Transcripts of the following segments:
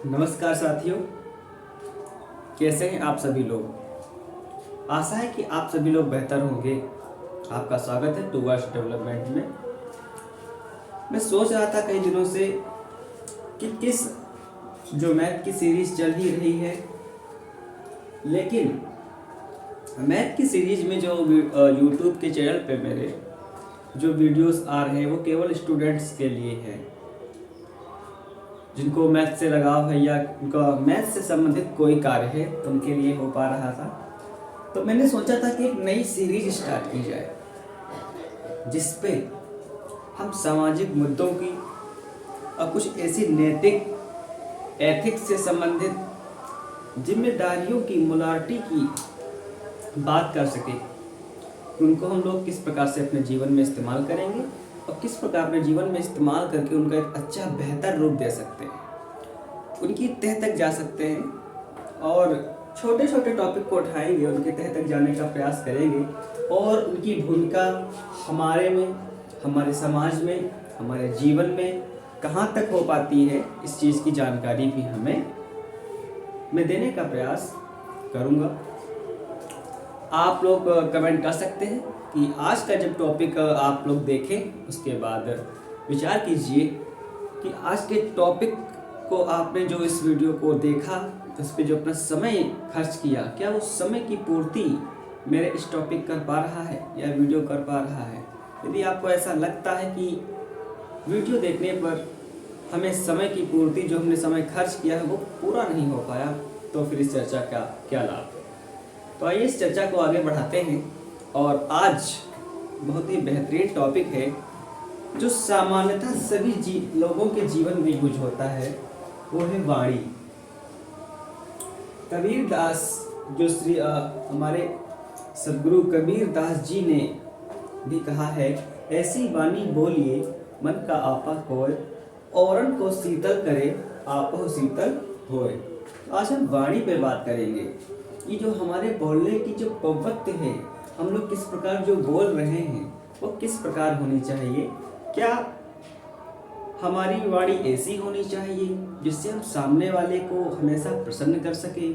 नमस्कार साथियों, कैसे हैं आप सभी लोग। आशा है कि आप सभी लोग बेहतर होंगे। आपका स्वागत है टूवर्ड्स डेवलपमेंट में। मैं सोच रहा था कई दिनों से कि किस जो मैथ की सीरीज चल ही रही है, लेकिन मैथ की सीरीज में जो यूट्यूब के चैनल पे मेरे जो वीडियोस आ रहे हैं वो केवल स्टूडेंट्स के लिए हैं, जिनको मैथ से लगाव है या उनका मैथ से संबंधित कोई कार्य है तो उनके लिए हो पा रहा था। तो मैंने सोचा था कि एक नई सीरीज स्टार्ट की जाए जिसपे हम सामाजिक मुद्दों की और कुछ ऐसी नैतिक एथिक्स से संबंधित जिम्मेदारियों की मोरालिटी की बात कर सके। उनको हम लोग किस प्रकार से अपने जीवन में इस्तेमाल करेंगे और किस प्रकार अपने जीवन में इस्तेमाल करके उनका एक अच्छा बेहतर रूप दे सकते हैं, उनकी तह तक जा सकते हैं और छोटे छोटे टॉपिक को उठाएंगे, उनके तह तक जाने का प्रयास करेंगे और उनकी भूमिका हमारे में, हमारे समाज में, हमारे जीवन में कहाँ तक हो पाती है, इस चीज़ की जानकारी भी मैं देने का प्रयास करूँगा। आप लोग कमेंट कर सकते हैं कि आज का जब टॉपिक आप लोग देखें उसके बाद विचार कीजिए कि आज के टॉपिक को आपने जो इस वीडियो को देखा, उस पर जो अपना समय खर्च किया, क्या उस समय की पूर्ति मेरे इस टॉपिक कर पा रहा है या वीडियो कर पा रहा है। यदि आपको ऐसा लगता है कि वीडियो देखने पर हमें समय की पूर्ति, जो हमने समय खर्च किया है वो पूरा नहीं हो पाया, तो फिर इस चर्चा का क्या लाभ। तो आइए इस चर्चा को आगे बढ़ाते हैं। और आज बहुत ही बेहतरीन टॉपिक है जो सामान्यतः सभी लोगों के जीवन में यूज होता है, वो है वाणी। कबीर दास, जो श्री हमारे सदगुरु कबीर दास जी ने भी कहा है, ऐसी वाणी बोलिए मन का आपा कोय, औरन को शीतल करे आपो शीतल होय। आज हम वाणी पे बात करेंगे। ये जो हमारे बोलने की जो पद्धति है, हम लोग किस प्रकार जो बोल रहे हैं वो किस प्रकार होनी चाहिए। क्या हमारी वाणी ऐसी होनी चाहिए जिससे हम सामने वाले को हमेशा प्रसन्न कर सके।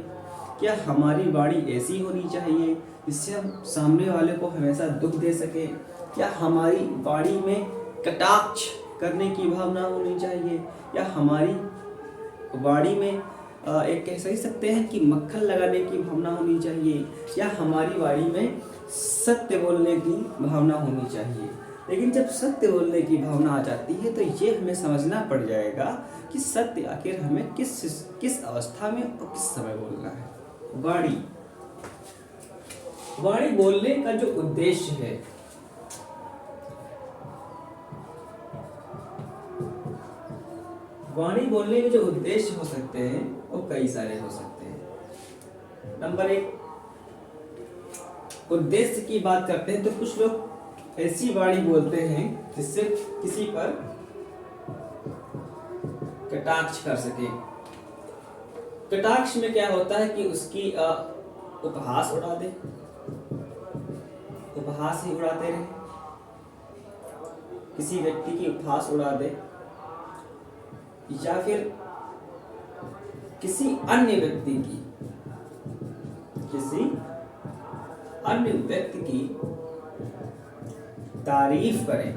क्या हमारी वाणी ऐसी होनी चाहिए जिससे हम सामने वाले को हमेशा दुख दे सके। क्या हमारी वाणी में कटाक्ष करने की भावना होनी चाहिए, या हमारी वाणी में एक कह सही सकते हैं कि मक्खन लगाने की भावना होनी चाहिए, या हमारी वाणी में सत्य बोलने की भावना होनी चाहिए। लेकिन जब सत्य बोलने की भावना आ जाती है तो ये हमें समझना पड़ जाएगा कि सत्य आखिर हमें किस अवस्था में और किस समय बोलना है। वाणी बोलने का जो उद्देश्य है, वाणी बोलने के जो उद्देश्य हो सकते हैं वो कई सारे हो सकते हैं। नंबर एक, उद्देश्य की बात करते हैं तो कुछ लोग ऐसी वाणी बोलते हैं जिससे किसी पर कटाक्ष कर सके। कटाक्ष में क्या होता है कि उसकी उपहास उड़ा दे, उपहास ही उड़ाते रहे, किसी व्यक्ति की उपहास उड़ा दे, या फिर किसी अन्य व्यक्ति की तारीफ करें।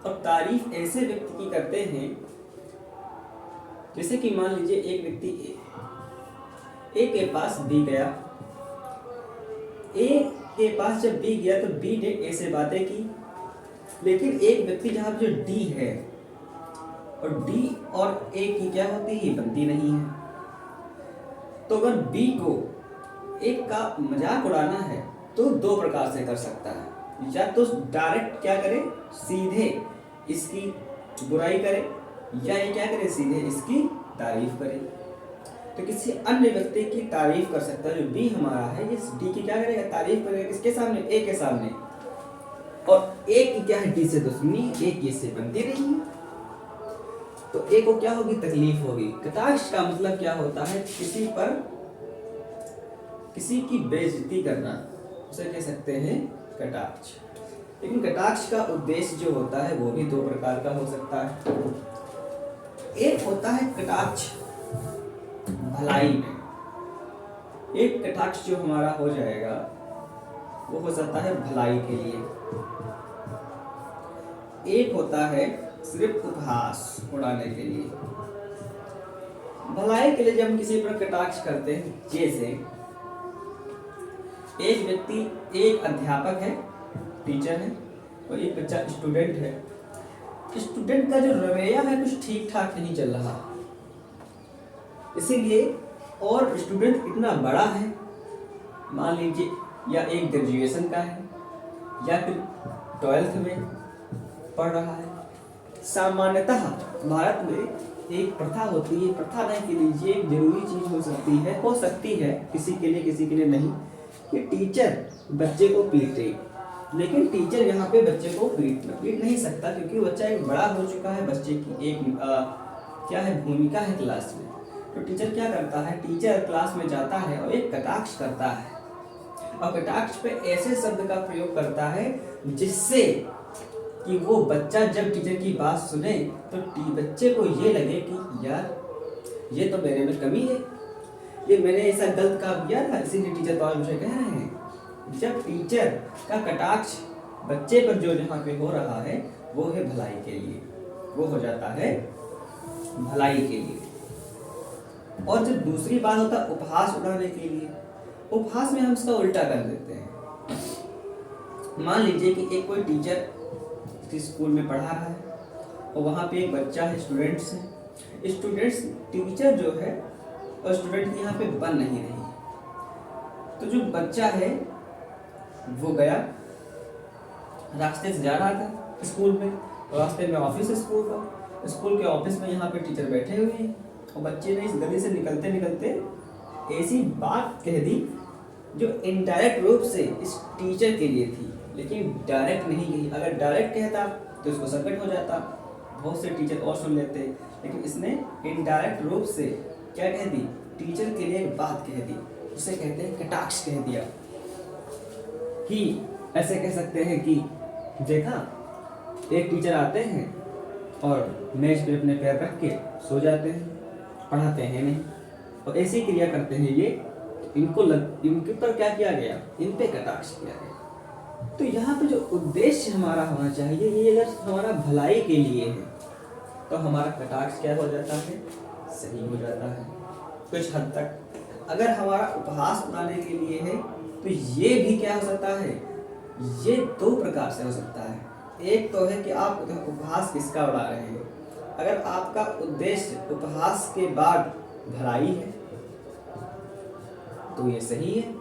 और तारीफ ऐसे व्यक्ति की करते हैं, जैसे कि मान लीजिए एक व्यक्ति ए के पास बी गया, ए के पास जब बी गया तो बी ने ए से बातें की, लेकिन एक व्यक्ति जहां जो डी है और डी और ए की क्या होती है, बनती नहीं है। तो अगर बी को एक का मजाक उड़ाना है तो दो प्रकार से कर सकता है, या तो डायरेक्ट क्या करे, सीधे इसकी बुराई करे, या ये क्या करे, सीधे इसकी तारीफ करे। तो किसी अन्य व्यक्ति की तारीफ कर सकता है, जो बी हमारा है, ये डी की क्या करेगा, तारीफ करेगा किसके सामने, ए के सामने। और ए की क्या है, डी से दुश्मनी, ए की इससे बनती रही है, तो ए को क्या होगी, तकलीफ होगी। कटाक्ष का मतलब क्या होता है, किसी की बेइज्जती करना, उसे कह सकते हैं कटाक्ष। लेकिन कटाक्ष का उद्देश्य जो होता है वो भी दो प्रकार का हो सकता है। एक होता है कटाक्ष भलाई में, एक कटाक्ष जो हमारा हो जाएगा वो हो जाता है भलाई के लिए। एक होता है सिर्फ उपहास उड़ाने के लिए। भलाई के लिए जब हम किसी पर कटाक्ष करते हैं, जैसे एक व्यक्ति, एक अध्यापक है, टीचर है, और एक बच्चा स्टूडेंट है। स्टूडेंट का जो रवैया है कुछ ठीक ठाक नहीं चल रहा, इसीलिए, और स्टूडेंट इतना बड़ा है, मान लीजिए या एक ग्रेजुएशन का है या फिर 12th में पढ़ रहा है। सामान्यतः भारत में एक प्रथा होती है, प्रथा नहीं कह लीजिए, एक जरूरी चीज हो सकती है किसी के लिए नहीं, कि टीचर बच्चे को पीटे। लेकिन टीचर यहाँ पे बच्चे को पीट नहीं सकता, क्योंकि बच्चा एक बड़ा हो चुका है, बच्चे की एक क्या है भूमिका है क्लास में। तो टीचर क्या करता है, टीचर क्लास में जाता है और एक कटाक्ष करता है, और कटाक्ष पे ऐसे शब्द का प्रयोग करता है जिससे कि वो बच्चा जब टीचर की बात सुने तो बच्चे को ये लगे कि यार ये तो मेरे में कमी है, ये मैंने ऐसा गलत काम किया था, इसीलिए टीचर तो आज मुझे कह रहे हैं। जब टीचर का कटाक्ष बच्चे पर जो यहाँ पे हो रहा है वो है भलाई के लिए, वो हो जाता है भलाई के लिए। और जो दूसरी बात होता है उपहास उड़ाने के लिए, उपहास में हम इसका उल्टा कर देते हैं। मान लीजिए कि एक कोई टीचर स्कूल में पढ़ा रहा है और वहाँ पे एक बच्चा है, स्टूडेंट्स है, स्टूडेंट्स टीचर जो है और स्टूडेंट यहाँ पे बन नहीं रही। तो जो बच्चा है वो गया, रास्ते से जा रहा था स्कूल में, रास्ते में ऑफिस है स्कूल का, स्कूल के ऑफिस में यहाँ पे टीचर बैठे हुए हैं, और बच्चे ने इस गली से निकलते निकलते ऐसी बात कह दी जो इनडायरेक्ट रूप से इस टीचर के लिए थी, लेकिन डायरेक्ट नहीं गई। अगर डायरेक्ट कहता तो इसको संकट हो जाता, बहुत से टीचर और सुन लेते, लेकिन इसने इनडायरेक्ट रूप से क्या कह दी, टीचर के लिए एक बात कह दी, उसे कहते हैं कटाक्ष कह दिया। कि ऐसे कह सकते हैं कि देखा, एक टीचर आते हैं और मेज पे अपने पैर रख के सो जाते हैं, पढ़ाते हैं नहीं, और ऐसी क्रिया करते हैं ये, इनके पर क्या किया गया, इन पे कटाक्ष किया गया। तो यहाँ पे जो उद्देश्य हमारा होना चाहिए, ये अगर हमारा भलाई के लिए है तो हमारा कटाक्ष क्या हो जाता है, सही हो जाता है कुछ हद तक। अगर हमारा उपहास उड़ाने के लिए है तो ये भी क्या हो सकता है, ये दो प्रकार से हो सकता है। एक तो है कि आप उपहास किसका उड़ा रहे हैं, अगर आपका उद्देश्य उपहास के बाद भलाई है तो ये सही है,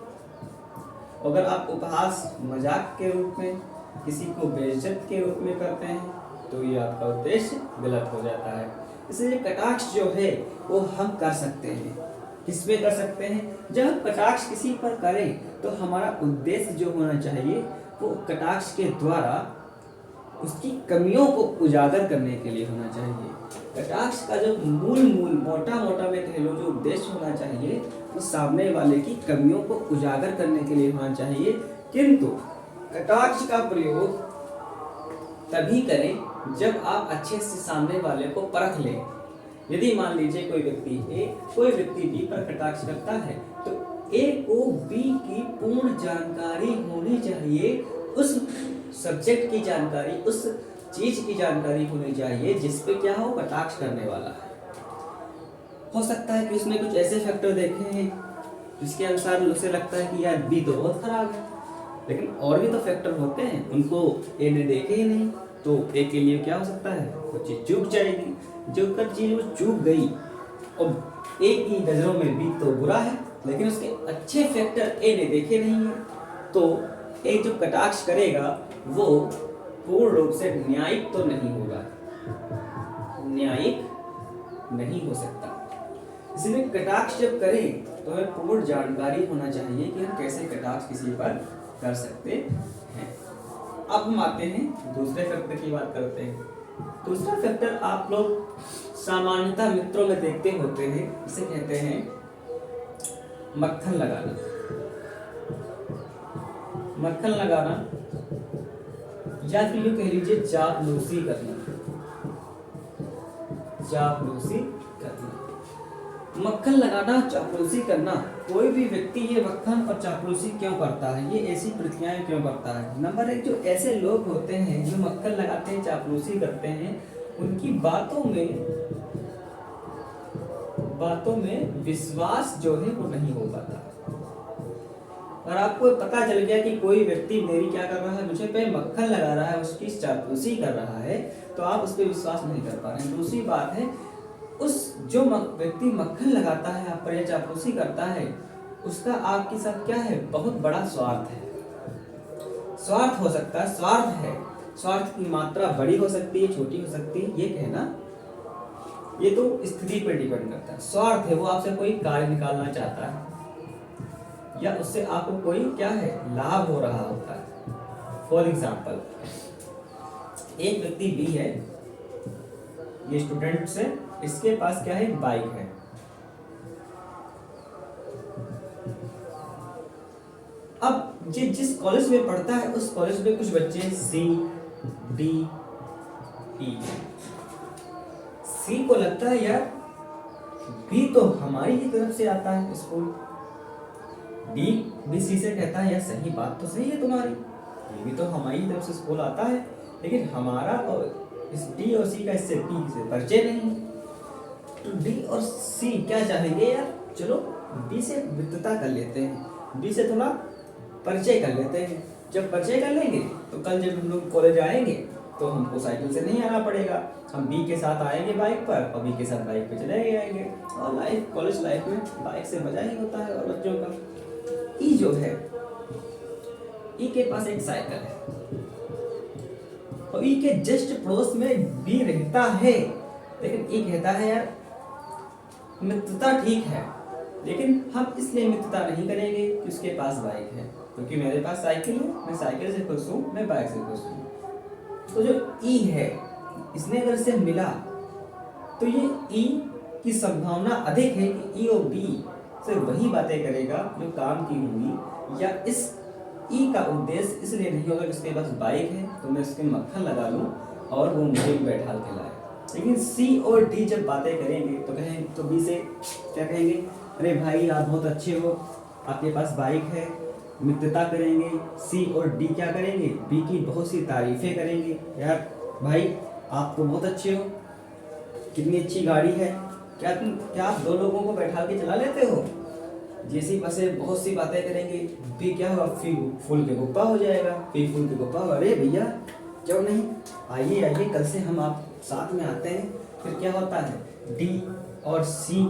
अगर आप उपहास मजाक के रूप में, किसी को बेइज्जत के रूप में करते हैं तो ये आपका उद्देश्य गलत हो जाता है। इसलिए कटाक्ष जो है वो हम कर सकते हैं, किसमें कर सकते हैं, जब हम कटाक्ष किसी पर करें तो हमारा उद्देश्य जो होना चाहिए वो कटाक्ष के द्वारा उसकी कमियों को उजागर करने के लिए होना चाहिए। कटाक्ष का जो मूल मोटा में कह लो जो उद्देश्य होना चाहिए वो सामने वाले की कमियों को उजागर करने के लिए होना चाहिए। किंतु कटाक्ष का प्रयोग तभी करें जब आप अच्छे से सामने वाले को परख लें। यदि मान लीजिए कोई व्यक्ति ए कोई व्यक्ति बी पर कटाक्ष करता है तो ए को बी की पूर्ण जानकारी होनी चाहिए, उस सब्जेक्ट की जानकारी, उस चीज की जानकारी होनी चाहिए जिस पे क्या हो कटाक्ष करने वाला है। हो सकता है कि उसने कुछ ऐसे फैक्टर देखे हैं जिसके अनुसार उसे लगता है कि यार बी तो बहुत खराब है, लेकिन और भी तो फैक्टर होते हैं, उनको ए ने देखे ही नहीं, तो ए के लिए क्या हो सकता है वो चीज चूक जाएगी। जो कर चीज वो चूक गई और ए की नजरों में बी तो बुरा है, लेकिन उसके अच्छे फैक्टर ए ने देखे नहीं है, तो ए जो कटाक्ष करेगा वो पूर्ण रूप से न्यायिक तो नहीं होगा, न्यायिक नहीं हो सकता। इसलिए कटाक्ष जब करें तो हमें पूर्ण जानकारी होना चाहिए कि हम कैसे कटाक्ष किसी पर कर सकते हैं। अब हम आते हैं दूसरे फैक्टर की बात करते हैं। दूसरा फैक्टर आप लोग सामान्यतः मित्रों में देखते होते हैं, इसे कहते हैं मक्खन लगाना। मक्खन लगाना या फिर यूं कह लीजिए चापलूसी करना। चापलूसी करना। मक्खन लगाना, चापलूसी करना, कोई भी व्यक्ति ये मक्खन और चापलूसी क्यों करता है, ये ऐसी प्रक्रियाएं क्यों करता है? नंबर एक, जो ऐसे लोग होते हैं जो मक्खन लगाते हैं, चापलूसी करते हैं, उनकी बातों में विश्वास जो है वो नहीं हो पाता। और आपको पता चल गया कि कोई व्यक्ति मेरी क्या कर रहा है, मुझे पे मक्खन लगा रहा है, उसकी चापलूसी कर रहा है, तो आप उस पर विश्वास नहीं कर पा रहे हैं। दूसरी बात है, उस जो व्यक्ति मक्खन लगाता है आप पर या चापलूसी करता है, उसका आपके साथ क्या है, बहुत बड़ा स्वार्थ है। स्वार्थ हो सकता है, स्वार्थ है, स्वार्थ की मात्रा बड़ी हो सकती है, छोटी हो सकती है, ये कहना ये तो स्थिति पर डिपेंड करता है। स्वार्थ है, वो आपसे कोई कार्य निकालना चाहता है या उससे आपको कोई क्या है, लाभ हो रहा होता है। फॉर एग्जाम्पल, एक व्यक्ति बी है, ये स्टूडेंट से, इसके पास क्या है, एक बाइक है। अब ये जिस कॉलेज में पढ़ता है उस कॉलेज में कुछ बच्चे सी डी ई, सी को लगता है यार बी तो हमारी ही तरफ से आता है स्कूल, डी भी सी से कहता है यार सही बात तो सही है तुम्हारी, ये भी तो हमारी ही तरफ से स्कूल आता है, लेकिन हमारा और इस डी और सी का इससे बी से परिचय नहीं। तो डी और सी क्या चाहेंगे यार, चलो बी से मित्रता कर लेते हैं, बी से थोड़ा परिचय कर लेते हैं। जब परिचय कर लेंगे तो कल जब हम लोग कॉलेज आएंगे तो हमको साइकिल से नहीं आना पड़ेगा, हम बी के साथ आएंगे बाइक पर और बी के साथ बाइक पे चले आएंगे। और लाइफ, कॉलेज लाइफ में बाइक से मजा ही होता है। और बच्चों का ई जो है, ई के पास एक साइकिल है और ई के जस्ट पड़ोस में बी रहता है, लेकिन ई कहता है यार मित्रता ठीक है, लेकिन हम इसलिए मित्रता नहीं करेंगे कि उसके पास बाइक है, क्योंकि मेरे पास साइकिल है, मैं साइकिल से खुश हूँ, मैं बाइक से खुश हूँ। तो जो ई है, इसने अगर इससे मिला तो ये ई की संभावना अधिक है कि ई और बी से वही बातें करेगा जो काम की होगी, या इस ई का उद्देश्य इसलिए नहीं होगा कि उसके पास बाइक है तो मैं उसके मक्खन लगा लूँ और वो मुझे बैठा के लाए। लेकिन सी और डी जब बातें करेंगे तो कहेंगे, तो बी से क्या कहेंगे, अरे भाई आप बहुत अच्छे हो, आपके पास बाइक है, मित्रता करेंगे। सी और डी क्या करेंगे, बी की बहुत सी तारीफें करेंगे, यार भाई आप तो बहुत अच्छे हो, कितनी अच्छी गाड़ी है, क्या आप दो लोगों को बैठा के चला लेते हो, जैसी बसें, बहुत सी बातें करेंगे। बी क्या होगा, फूल के गुप्पा हो जाएगा, बी फूल के गुप्पा, अरे भैया क्यों नहीं, आइए आइए कल से हम आप साथ में आते हैं। फिर क्या होता है, डी और सी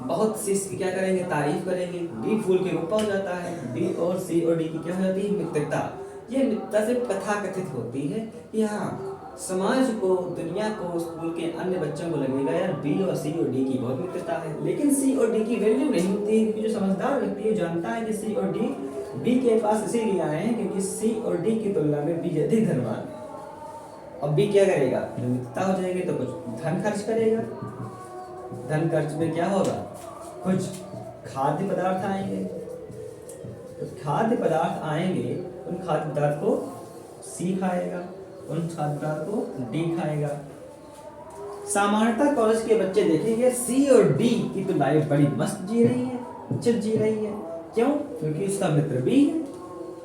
बहुत सी इसकी क्या करेंगे, तारीफ करेंगे, डी फूल के गुप्पा हो जाता है। डी और सी और डी की क्या हो जाती है, मित्रता। ये मित्रता से कथा कथित होती है कि हाँ समाज को, दुनिया को, स्कूल के अन्य बच्चों को लगेगा यार बी और सी और डी की बहुत मित्रता है, लेकिन सी और डी की वैल्यू नहीं होती है, क्योंकि जो समझदार व्यक्ति है जानता है कि सी और डी बी के पास इसीलिए आए हैं क्योंकि सी और डी की तुलना में बी अधिक धनवान है। अब बी क्या करेगा, जब मित्रता हो जाएगी तो कुछ धन खर्च करेगा, धन खर्च में क्या होगा, कुछ खाद्य पदार्थ आएंगे, तो खाद्य पदार्थ आएंगे, उन खाद्य पदार्थ को सी खाएगा, उन खाद्य पदार्थ को डी खाएगा। सामान्यतः कॉलेज के बच्चे देखेंगे सी और डी की तो लाइफ बड़ी मस्त जी रही है, अच्छी जी रही है, क्यों, क्योंकि उसका मित्र बी है।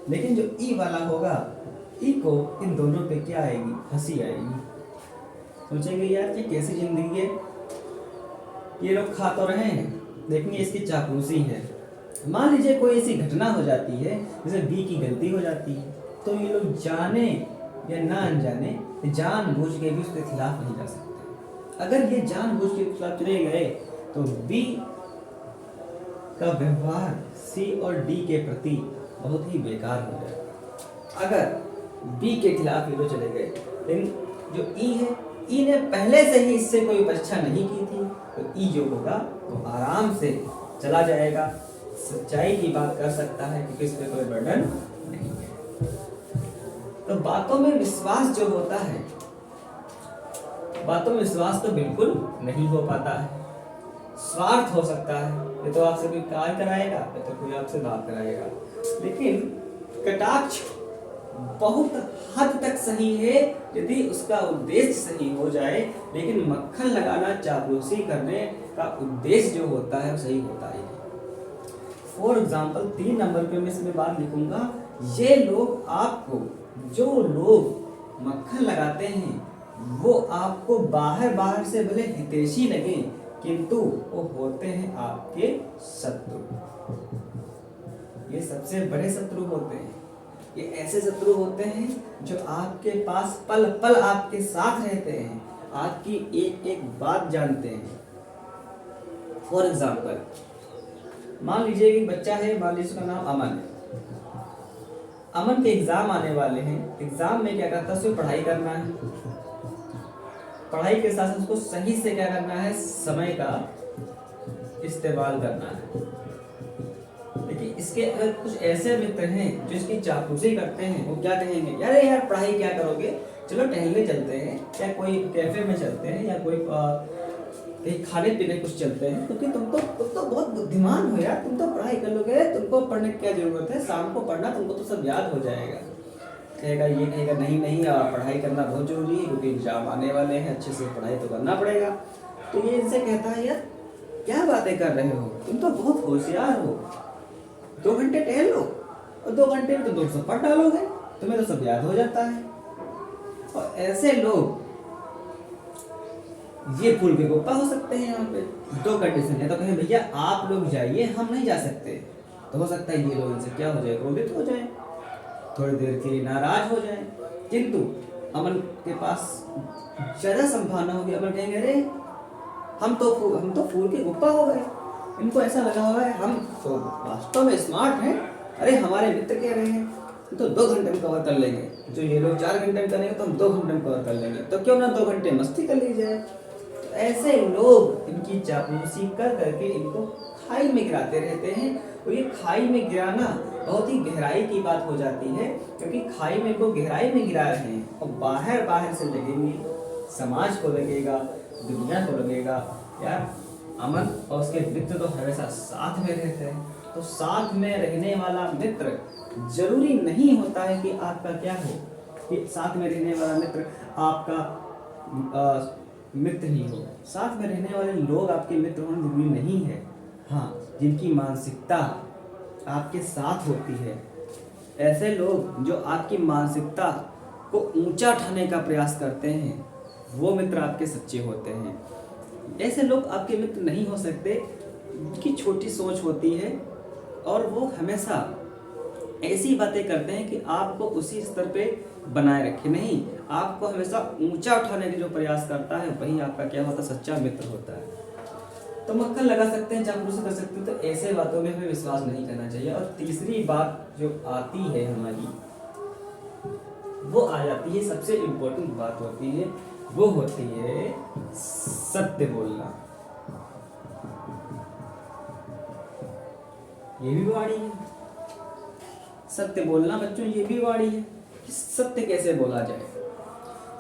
लेकिन जो ई वाला होगा, ई को इन दोनों पे क्या आएगी, हंसी आएगी, सोचेंगे यार ये कैसी जिंदगी है, ये लोग खा तो रहे हैं, देखिए इसकी चापलूसी है। मान लीजिए कोई ऐसी घटना हो जाती है जैसे बी की गलती हो जाती है, तो ये लोग जाने या ना अनजाने जानबूझ के भी उसके खिलाफ नहीं जा सकते। अगर ये जानबूझ के खिलाफ चले गए तो बी का व्यवहार सी और डी के प्रति बहुत ही बेकार हो जाएगा। अगर बी के खिलाफ ये लोग चले गए, लेकिन जो ई है, ई ने पहले से ही इससे कोई परीक्षा नहीं की थी, तो ई जो होगा वो आराम से चला जाएगा, सच्चाई की बात कर सकता है क्योंकि इस पे कोई बर्डन नहीं है। तो बातों में विश्वास जो होता है, बातों में विश्वास तो बिल्कुल नहीं हो पाता है, स्वार्थ हो सकता है, ये तो आपसे कोई कार्य कराएगा, ये तो कोई आपसे बात कराएगा, लेकिन कटाक्ष बहुत हद तक सही है यदि उसका उद्देश्य सही हो जाए, लेकिन मक्खन लगाना, चापलूसी करने का उद्देश्य जो होता है वो सही होता ही नहीं। फॉर एग्जाम्पल 3 नंबर पे मैं इसमें बात लिखूंगा, ये लोग आपको, जो लोग मक्खन लगाते हैं वो आपको बाहर से भले हितैषी लगे, किंतु वो होते हैं आपके शत्रु। ये सबसे बड़े शत्रु होते हैं। ये ऐसे शत्रु होते हैं जो आपके पास पल पल आपके साथ रहते हैं, आपकी एक एक बात जानते हैं। फॉर एग्जाम्पल मान लीजिए कि बच्चा है, मान लीजिए उसका नाम अमन है। अमन के एग्जाम आने वाले हैं। एग्जाम में क्या करता है, उसको पढ़ाई करना है, पढ़ाई के साथ साथ उसको सही से क्या करना है, समय का इस्तेमाल करना है। लेकिन इसके अगर कुछ ऐसे मित्र हैं जो इसकी चापलूसी करते हैं, वो क्या कहेंगे, यार यार पढ़ाई क्या करोगे, चलो टहलने चलते हैं, या कोई कैफे में चलते हैं, या कोई कहीं खाने पीने कुछ चलते हैं, क्योंकि तुम तो बहुत बुद्धिमान हो यार, तुम तो पढ़ाई कर लोगे, तुमको पढ़ने की क्या जरूरत है, शाम को पढ़ना, तुमको तो सब याद हो जाएगा। कहेगा, ये कहेगा नहीं नहीं पढ़ाई करना बहुत जरूरी है, क्योंकि एग्जाम आने वाले हैं, अच्छे से पढ़ाई तो करना पड़ेगा। तो ये इनसे कहता है, यार क्या बातें कर रहे हो, तुम तो बहुत होशियार हो, 2 घंटे टहल लो और 2 घंटे में तो 200 पढ़ डालोगे, तुम्हें तो सब याद हो जाता है। और ऐसे लोग ये फूल के गोपा हो सकते हैं। यहाँ पे 2 कंडीशन है, तो कहें भैया आप लोग जाइए, हम नहीं जा सकते। तो हो सकता है ये लोग इनसे क्या हो जाए, क्रोधित हो जाए, थोड़ी देर के लिए नाराज हो जाए। किंतु अमन के पास ज्यादा संभावना होगी, अमन कहेंगे अरे हम तो फूल के गुप्पा हो गए। इनको ऐसा लगा हुआ है हम तो वास्तव में स्मार्ट हैं, अरे हमारे मित्र कह रहे हैं तो 2 घंटे में कवर कर लेंगे, जो ये लोग 4 घंटे में करेंगे तो हम 2 घंटे में कवर कर लेंगे, तो क्यों ना 2 घंटे मस्ती कर ली जाए। तो ऐसे लोग इनकी चापलूसी कर करके इनको खाई में गिराते रहते हैं। और ये खाई में गिराना बहुत ही गहराई की बात हो जाती है, क्योंकि खाई में को गहराई में गिरा रहे हैं और बाहर से लगेंगे, समाज को लगेगा, दुनिया को लगेगा, यार अमन और उसके मित्र तो हमेशा साथ में रहते हैं। तो साथ में रहने वाला मित्र जरूरी नहीं होता है कि आपका क्या हो, कि साथ में रहने वाला मित्र आपका मित्र ही हो। साथ में रहने वाले लोग आपके मित्र होना जरूरी नहीं है। हाँ, जिनकी मानसिकता आपके साथ होती है, ऐसे लोग जो आपकी मानसिकता को ऊंचा उठाने का प्रयास करते हैं, वो मित्र आपके सच्चे होते हैं। ऐसे लोग आपके मित्र नहीं हो सकते, उनकी छोटी सोच होती है और वो हमेशा ऐसी बातें करते हैं कि आपको उसी स्तर पे बनाए रखे, नहीं, आपको हमेशा ऊंचा उठाने का जो प्रयास करता है वही आपका क्या होता है, सच्चा मित्र होता है। तो मक्खन लगा सकते हैं, चापलूसी कर सकते हैं, तो ऐसे बातों में हमें विश्वास नहीं करना चाहिए। और तीसरी बात जो आती है हमारी, वो आ जाती है, सबसे इम्पोर्टेंट बात होती है, वो होती है सत्य बोलना। ये भी वाणी है, सत्य बोलना बच्चों, ये भी वाणी है कि सत्य कैसे बोला जाए।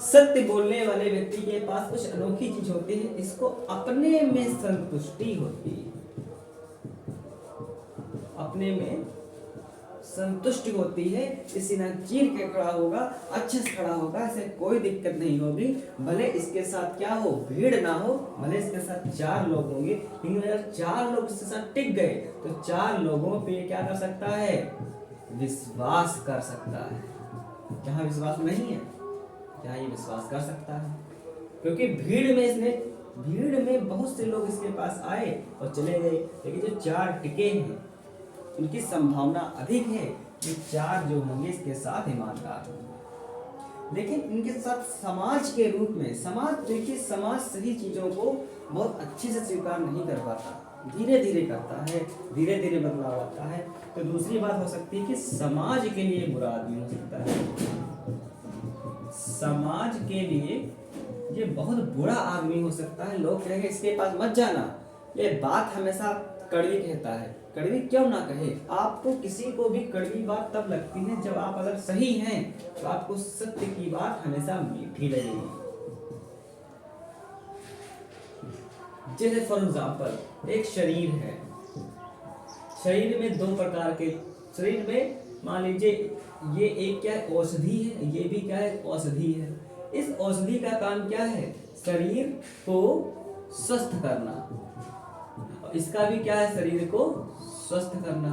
सत्य बोलने वाले व्यक्ति के पास कुछ अनोखी चीज होती है, इसको अपने में संतुष्टि होती है, अपने में संतुष्टि होती है। इसी ना चीर के खड़ा होगा, अच्छे से खड़ा होगा, ऐसे कोई दिक्कत नहीं होगी। भले इसके साथ क्या हो, भीड़ ना हो, भले इसके साथ 4 लोग होंगे, लेकिन अगर 4 लोग इसके साथ टिक गए तो 4 लोगों पे क्या कर सकता है, विश्वास कर सकता है। जहाँ विश्वास नहीं है, क्या ये विश्वास कर सकता है, क्योंकि भीड़ में बहुत से लोग इसके पास आए और चले गए, लेकिन जो 4 टिके हैं उनकी संभावना अधिक है कि 4 जो होंगे इसके साथ ईमानदार होंगे। लेकिन इनके साथ समाज के रूप में, समाज देखिए, समाज सही चीजों को बहुत अच्छे से स्वीकार नहीं कर पाता, धीरे धीरे करता है, धीरे धीरे बदलाव आता है। तो दूसरी बात हो सकती है कि समाज के लिए बुरा आदमी हो सकता है, समाज के लिए ये बहुत बुरा आदमी हो सकता है। लोग कहेंगे इसके पास मत जाना, ये बात हमेशा कड़वी कहता है। कड़वी क्यों ना कहे, आपको किसी को भी कड़वी बात तब लगती है जब आप अगर सही हैं तो आपको सत्य की बात हमेशा मीठी लगेगी। जैसे फॉर एग्जाम्पल एक शरीर है, शरीर में 2 प्रकार के, शरीर में मान लीजिए ये एक क्या है, औषधि है, ये भी क्या है, औषधि है। इस औषधि का काम क्या है, शरीर को स्वस्थ करना, और इसका भी क्या है, शरीर को स्वस्थ करना।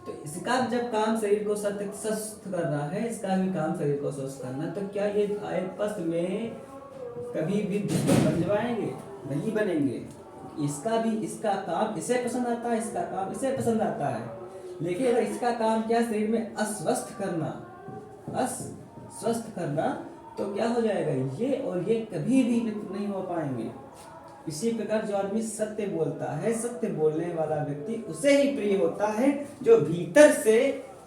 तो इसका जब काम शरीर को स्वस्थ करना है, इसका भी काम शरीर को स्वस्थ करना, तो क्या ये आपस में कभी भी दुश्मन बन जाएंगे? नहीं बनेंगे। इसका काम इसे पसंद आता है, इसका काम इसे पसंद आता है। लेकिन अगर इसका काम क्या, शरीर में अस्वस्थ करना, तो क्या हो जाएगा, ये और ये कभी भी मित्र नहीं हो पाएंगे। इसी प्रकार जो आदमी सत्य बोलता है, सत्य बोलने वाला व्यक्ति उसे ही प्रिय होता है जो भीतर से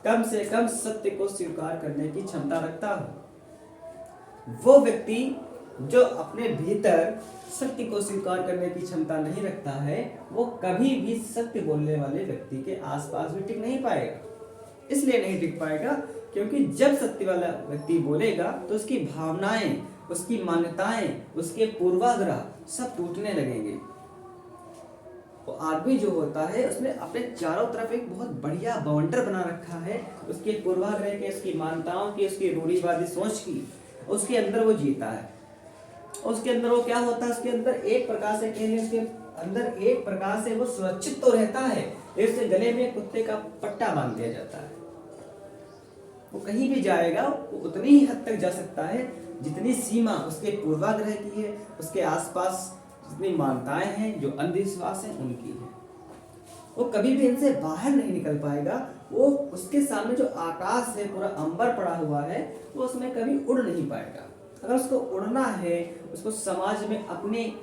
कम सत्य को स्वीकार करने की क्षमता रखता हो। वो व्यक्ति जो अपने भीतर सत्य को स्वीकार करने की क्षमता नहीं रखता है, वो कभी भी सत्य बोलने वाले व्यक्ति के आसपास भी टिक नहीं पाएगा। इसलिए नहीं टिक पाएगा क्योंकि जब सत्य वाला व्यक्ति बोलेगा तो उसकी भावनाएं, उसकी मान्यताएं, उसके पूर्वाग्रह सब टूटने लगेंगे। तो आदमी जो होता है उसने अपने चारों तरफ एक बहुत बढ़िया बाउंडर बना रखा है, उसके पूर्वाग्रह के, उसकी मान्यताओं की, उसकी रूढ़िवादी सोच की, उसके अंदर वो जीता है। उसके अंदर वो क्या होता है, उसके अंदर एक प्रकार से कहेंगे, उसके अंदर एक प्रकार से वो सुरक्षित तो रहता है, इससे गले में कुत्ते का पट्टा बांध दिया जाता है। वो कहीं भी जाएगा वो उतनी ही हद तक जा सकता है जितनी सीमा उसके पूर्वाग्रह की है, उसके आसपास जितनी मान्यताएं हैं, जो अंधविश्वास हैं, उनकी है। वो कभी भी इनसे बाहर नहीं निकल पाएगा। वो उसके सामने जो आकाश है, पूरा अंबर पड़ा हुआ है, वो उसमें कभी उड़ नहीं पाएगा। अगर उसको उड़ना है, उसको समाज में अपनी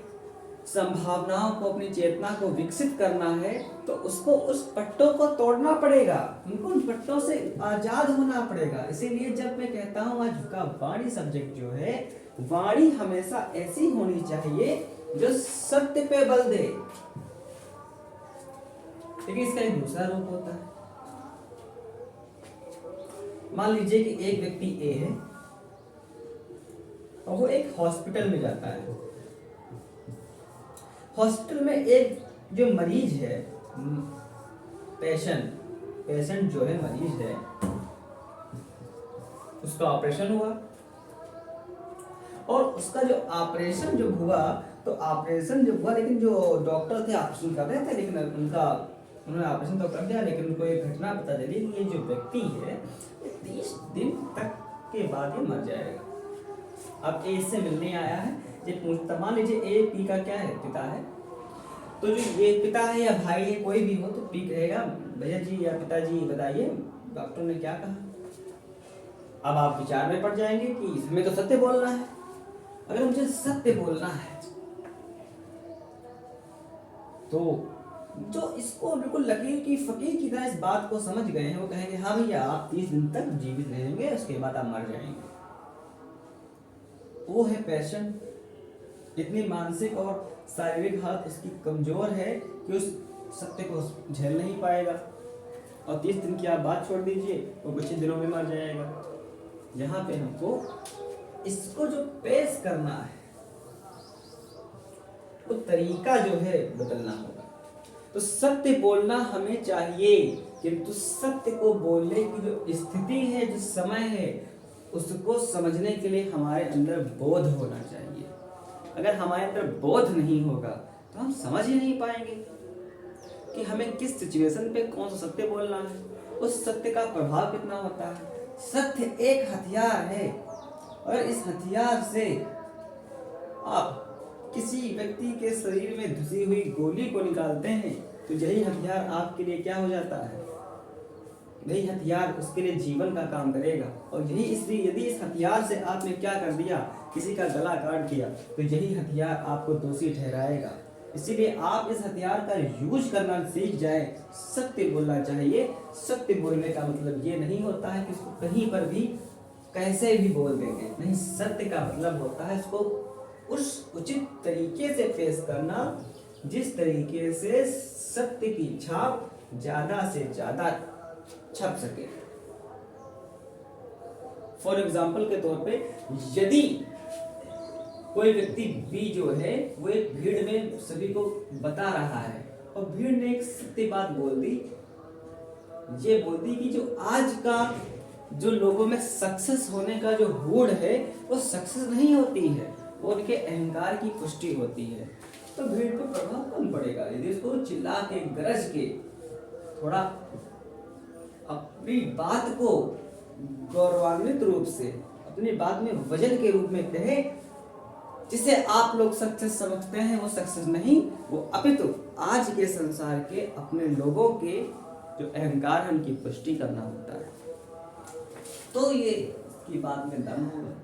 संभावनाओं को, अपनी चेतना को विकसित करना है, तो उसको उस पट्टों को तोड़ना पड़ेगा, उनको उन पट्टों से आजाद होना पड़ेगा। इसीलिए जब मैं कहता हूँ आज का वाणी सब्जेक्ट जो है, वाणी हमेशा ऐसी होनी चाहिए जो सत्य पे बल दे। लेकिन इसका एक दूसरा रूप होता है। मान लीजिए कि एक व्यक्ति ए है और वो एक हॉस्पिटल में जाता है। हॉस्पिटल में एक जो मरीज है, पेशेंट जो है, मरीज है, उसका ऑपरेशन हुआ, और उसका जो ऑपरेशन जब हुआ, लेकिन जो डॉक्टर थे ऑपरेशन कर रहे थे, लेकिन उन्होंने ऑपरेशन तो कर दिया, लेकिन उनको एक घटना पता चली कि ये जो व्यक्ति है, ये 30 दिन तक के बाद ये मर जाएगा। अब ए से मिलने आया है, ये पूछता, मान लीजिए ए पी का क्या है, पिता है, तो जो ये पिता है या भाई है, कोई भी हो, तो पी कहेगा, भैया जी या पिताजी बताइए डॉक्टर ने क्या कहा। अब आप विचार में पड़ जाएंगे कि हमें तो सत्य बोलना है। अगर मुझे सत्य बोलना है तो जो इसको बिल्कुल लकीर की फकीर की तरह इस बात को समझ गए हैं, वो कहेंगे हाँ भैया आप 30 दिन तक जीवित रहेंगे, उसके बाद आप मर जाएंगे। वो है पेशेंट। इतनी मानसिक और शारीरिक हालत उसकी कमजोर है कि उस सत्य को झेल नहीं पाएगा, और 30 दिन की आप बात छोड़ दीजिए, वो कुछ ही दिनों में मर जाएगा। यहाँ पे हमको इसको जो पेश करना है, वो तरीका जो है बदलना होगा। तो सत्य बोलना हमें चाहिए, किंतु सत्य को बोलने की जो स्थिति है, जो समय है, उसको समझने के लिए हमारे अंदर बोध होना चाहिए। अगर हमारे अंदर बोध नहीं होगा तो हम समझ ही नहीं पाएंगे कि हमें किस सिचुएशन पे कौन सा सत्य बोलना है, उस सत्य का प्रभाव कितना होता है। सत्य एक हथियार है, और इस हथियार से आप किसी व्यक्ति के शरीर में घुसी हुई गोली को निकालते हैं, तो यही हथियार आपके लिए क्या हो जाता है, यही हथियार उसके लिए जीवन का काम करेगा। और यही इसलिए यदि इस हथियार से आपने क्या कर दिया, किसी का गला काट दिया, तो यही हथियार आपको दोषी ठहराएगा। इसीलिए आप इस हथियार का यूज करना सीख जाएं। सत्य बोलना चाहिए। सत्य बोलने का मतलब ये नहीं होता है कि इसको कहीं पर भी कैसे भी बोल देंगे, नहीं। सत्य का मतलब होता है इसको उस उचित तरीके से पेश करना जिस तरीके से सत्य की छाप ज्यादा से ज्यादा छप सके। फॉर एग्जाम्पल के तौर पे, यदि कोई व्यक्ति बी जो है वो एक भीड़ में सभी को बता रहा है, और भीड़ ने एक सत्य बात बोल दी, ये बोल दी कि जो आज का जो लोगों में सक्सेस होने का जो होड़ है वो सक्सेस नहीं होती है, वो उनके अहंकार की पुष्टि होती है। तो भीड़ पे प्रभाव कम पड़ेगा यदि उसको चिल्ला के गरज के थोड़ा अपनी बात को गौरवान्वित रूप से, अपनी बात में वजन के रूप में कहे, जिसे आप लोग सक्सेस समझते हैं वो सक्सेस नहीं, वो अपितु आज के संसार के अपने लोगों के जो अहंकार है उनकी पुष्टि करना होता है। तो ये की बात में दम होगा।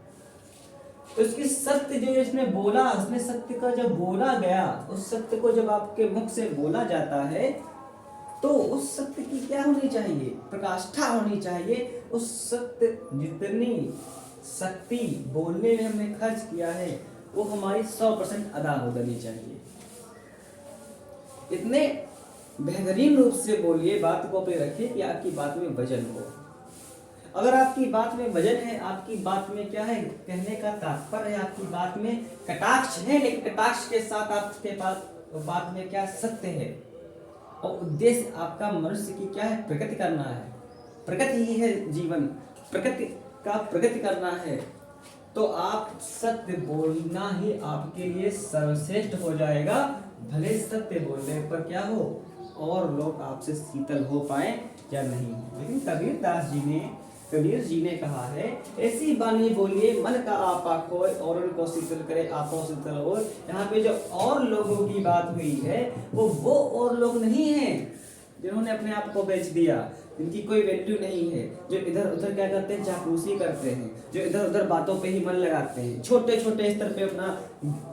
तो इसकी सत्य जो इसने बोला, उसने सत्य का जब बोला गया, उस सत्य को जब आपके मुख से बोला जाता है तो उस सत्य की क्या होनी चाहिए, प्रकाष्ठा होनी चाहिए। उस सत्य जितनी शक्ति बोलने में हमने खर्च किया है वो हमारी 100% अदा हो जानी चाहिए। इतने बेहतरीन रूप से बोलिए, बात को पे रखिए कि आपकी बात में वजन हो। अगर आपकी बात में वजन है, आपकी बात में क्या है, कहने का तात्पर्य है, आपकी बात में कटाक्ष है, लेकिन कटाक्ष के साथ आपके पास बात में क्या सत्य है और उद्देश्य आपका मनुष्य की क्या है, प्रगति करना है। प्रगति ही है जीवन, प्रगति का प्रगति करना है। तो आप सत्य बोलना ही आपके लिए सर्वश्रेष्ठ हो जाएगा। भले सत्य बोलने पर क्या हो और लोग आपसे शीतल हो पाए या नहीं। लेकिन कबीर जी ने कहा है, ऐसी बानी बोलिए मन का आपा खोए और उनको शीतल करे आपो शीतल हो। यहाँ पे जो और लोगों की बात हुई है वो और लोग नहीं हैं जिन्होंने अपने आप को बेच दिया, जिनकी कोई वैल्यू नहीं है, जो इधर उधर क्या करते हैं, चापलूसी करते हैं, जो इधर उधर बातों पे ही मन लगाते हैं, छोटे छोटे स्तर पे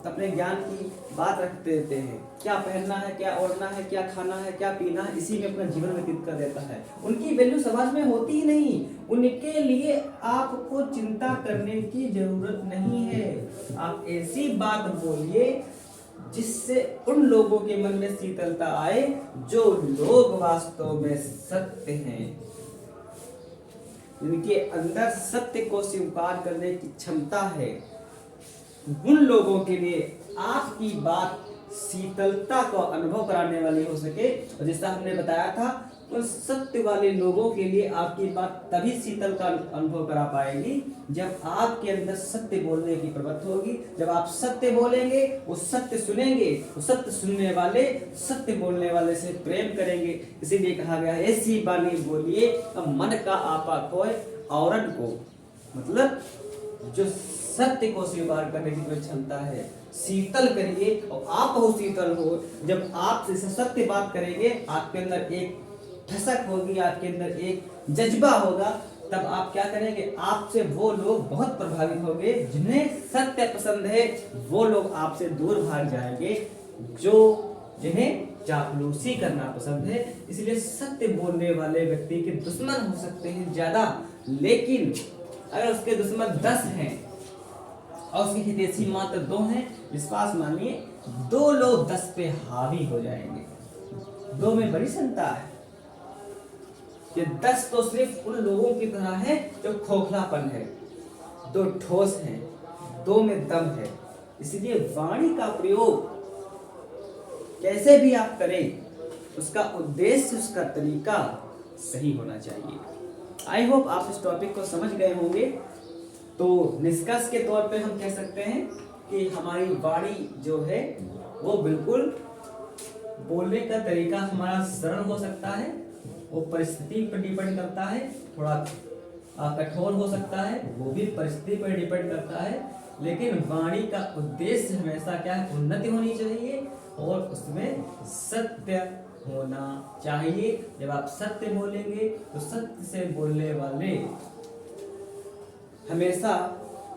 अपने ज्ञान की बात रख देते हैं। क्या पहनना है, क्या ओढ़ना है, क्या खाना है, क्या पीना है, इसी में अपना जीवन व्यतीत कर देता है। उनकी वैल्यू समाज में होती ही नहीं। उनके लिए आपको चिंता करने की जरूरत नहीं है। आप ऐसी बात बोलिए जिससे उन लोगों के मन में शीतलता आए जो लोग वास्तव में सत्य हैं, जिनके अंदर सत्य को स्वीकार करने की क्षमता है। उन लोगों के लिए आपकी बात शीतलता को अनुभव कराने वाली हो सके। और जैसा हमने बताया था, उन सत्य वाले लोगों के लिए आपकी बात तभी शीतल का अनुभव करा पाएगी जब आपके अंदर सत्य बोलने की प्रवृत्ति होगी। जब आप सत्य बोलेंगे, वो सत्य सुनेंगे, वो सत्य सुनने वाले सत्य बोलने वाले से प्रेम करेंगे। इसीलिए कहा गया है, ऐसी बानी बोलिए अब मन का आपा खोए औरन को, मतलब जो सत्य को स्वीकार करने की जो क्षमता है, शीतल करिए और आप बहुत शीतल हो। जब आप सत्य बात करेंगे, आपके अंदर एक ठसक होगी, आपके अंदर एक जज्बा होगा, तब आप क्या करेंगे, आपसे वो लोग बहुत प्रभावित होंगे। जिन्हें सत्य पसंद है वो लोग आपसे दूर भाग जाएंगे, जिन्हें चापलूसी करना पसंद है। इसलिए सत्य बोलने वाले व्यक्ति के दुश्मन हो सकते हैं ज्यादा, लेकिन अगर उसके दुश्मन 10 हैं और उसकी हितैषी मात्र 2 हैं, विश्वास मानिए 2 लोग 10 पे हावी हो जाएंगे। 2 में बड़ी क्षमता है। ये 10 तो सिर्फ उन लोगों की तरह है जो खोखलापन है, 2 ठोस हैं, 2 में दम है। इसलिए वाणी का प्रयोग कैसे भी आप करें, उसका उद्देश्य, उसका तरीका सही होना चाहिए। आई होप आप इस टॉपिक को समझ गए होंगे। तो निष्कर्ष के तौर पे हम कह सकते हैं कि हमारी वाणी जो है वो बिल्कुल, बोलने का तरीका हमारा सरल हो सकता है, वो परिस्थिति पर डिपेंड करता है, थोड़ा कठोर हो सकता है, वो भी परिस्थिति पर डिपेंड करता है। लेकिन वाणी का उद्देश्य हमेशा क्या है, उन्नति होनी चाहिए और उसमें सत्य होना चाहिए। जब आप सत्य बोलेंगे तो सत्य से बोलने वाले हमेशा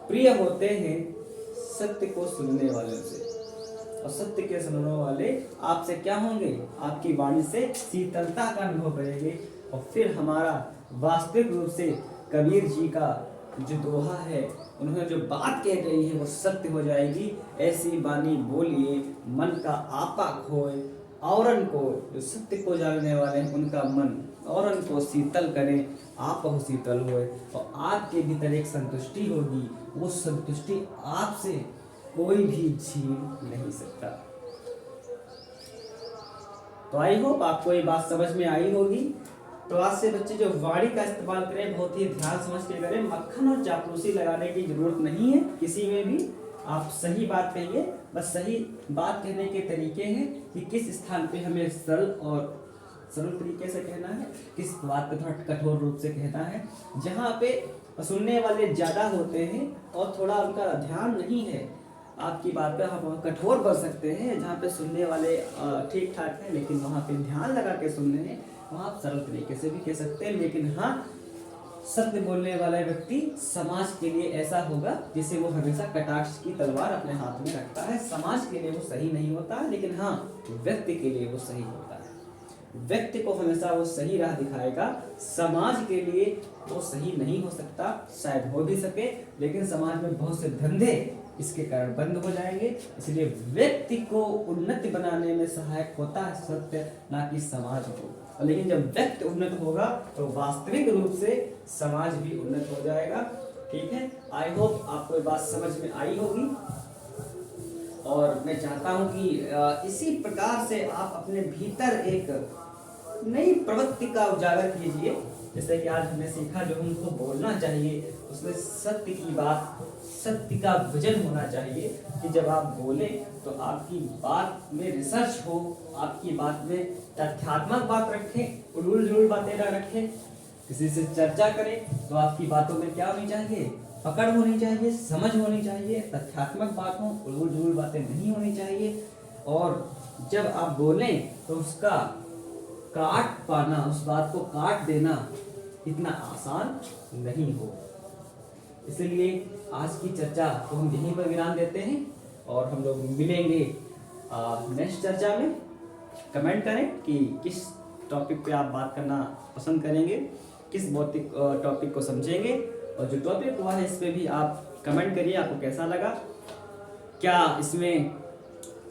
प्रिय होते हैं सत्य को सुनने वालों से, और सत्य के सुनने वाले आपसे क्या होंगे, आपकी वाणी से शीतलता का अनुभव करेंगे। और फिर हमारा वास्तविक रूप से कबीर जी का जो दोहा है, उन्होंने जो बात कह गई है वो सत्य हो जाएगी। ऐसी बानी बोलिए मन का आपा खोए औरन को, जो सत्य को जानने वाले हैं उनका मन औरन को शीतल करें, आप बहुत शीतल होए और आपके भीतर एक संतुष्टि होगी। वो संतुष्टि आपसे कोई भी छीन नहीं सकता। तो आई होप आपको ये बात समझ में आई होगी। तो आज से बच्चे जो वाणी का इस्तेमाल करें बहुत ही ध्यान समझ के करें। मक्खन और चापलूसी लगाने की जरूरत नहीं है किसी में भी। आप सही बात कहिए, बस सही बात कहने के तरीके हैं कि किस स्थान पे हमें सरल तरीके से कहना है, किस बात पे थोड़ा कठोर रूप से कहना है। जहाँ पे सुनने वाले ज़्यादा होते हैं और थोड़ा उनका ध्यान नहीं है आपकी बात पे, हम कठोर कर सकते हैं। जहाँ पे सुनने वाले ठीक ठाक हैं लेकिन वहाँ पे ध्यान लगा के सुन रहे हैं, वहाँ आप सरल तरीके से भी कह सकते हैं। लेकिन हाँ, सत्य बोलने वाला व्यक्ति समाज के लिए ऐसा होगा जिसे वो हमेशा कटाक्ष की तलवार अपने हाथ में रखता है। समाज के लिए वो सही नहीं होता, लेकिन हाँ व्यक्ति के लिए वो सही होता है। व्यक्ति को हमेशा वो सही राह दिखाएगा, समाज के लिए वो सही नहीं हो सकता। शायद हो भी सके, लेकिन समाज में बहुत से धंधे इसके कारण बंद हो जाएंगे। इसलिए व्यक्ति को उन्नति बनाने में सहायक होता है सत्य, ना कि समाज को। लेकिन जब व्यक्ति उन्नत होगा तो वास्तविक रूप से समाज भी उन्नत हो जाएगा। ठीक है, आई होप आपको ये बात समझ में आई होगी। और मैं चाहता हूं कि इसी प्रकार से आप अपने भीतर एक नई प्रवृत्ति का उजागर कीजिए। जैसे कि आज हमने सीखा, जो हमको बोलना चाहिए उसमें सत्य की बात, सत्य का वजन होना चाहिए कि जब आप बोलें तो आपकी बात में रिसर्च हो, आपकी बात में तथ्यात्मक बात रखें, उड़ूल जुड़ूल बातें ना रखें। किसी से चर्चा करें तो आपकी बातों में क्या होनी चाहिए, पकड़ होनी चाहिए, समझ होनी चाहिए, तथ्यात्मक बात हो, उड़ूल जुड़ूल बातें नहीं होनी चाहिए। और जब आप बोलें तो उसका काट पाना, उस बात को काट देना इतना आसान नहीं हो। इसलिए आज की चर्चा को हम यहीं पर विराम देते हैं और हम लोग मिलेंगे नेक्स्ट चर्चा में। कमेंट करें कि किस टॉपिक पे आप बात करना पसंद करेंगे, किस भौतिक टॉपिक को समझेंगे, और जो टॉपिक हुआ है इस पे भी आप कमेंट करिए आपको कैसा लगा, क्या इसमें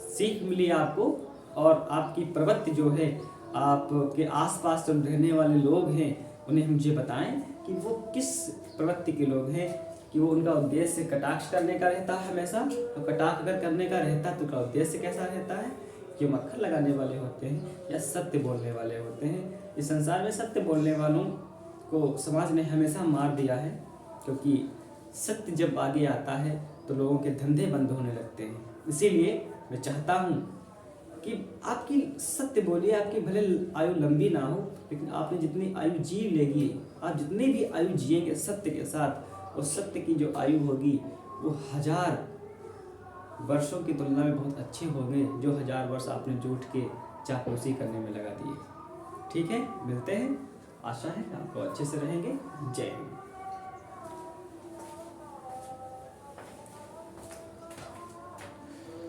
सीख मिली आपको, और आपकी प्रवृत्ति जो है, आपके आसपास जो रहने वाले लोग हैं उन्हें मुझे बताएं कि वो किस प्रवृत्ति के लोग हैं, कि वो उनका उद्देश्य कटाक्ष करने का रहता है हमेशा, तो कटाक्ष अगर करने का रहता है तो उनका उद्देश्य कैसा रहता है, कि मक्खन लगाने वाले होते हैं या सत्य बोलने वाले होते हैं। इस संसार में सत्य बोलने वालों को समाज ने हमेशा मार दिया है, क्योंकि सत्य जब आगे आता है तो लोगों के धंधे बंद होने लगते हैं। इसीलिए मैं चाहता हूँ कि आपकी सत्य बोलिए, आपकी भले आयु लंबी ना हो, लेकिन आपने जितनी आयु जी लेगी, आप जितनी भी आयु जिएंगे सत्य के साथ, उस सत्य की जो आयु होगी वो 1000 वर्षों की तुलना में बहुत अच्छे होंगे, जो 1000 वर्ष आपने झूठ के चापलूसी करने में लगा दिए। ठीक है, मिलते हैं। आशा है आपको अच्छे से रहेंगे। जय हिंद।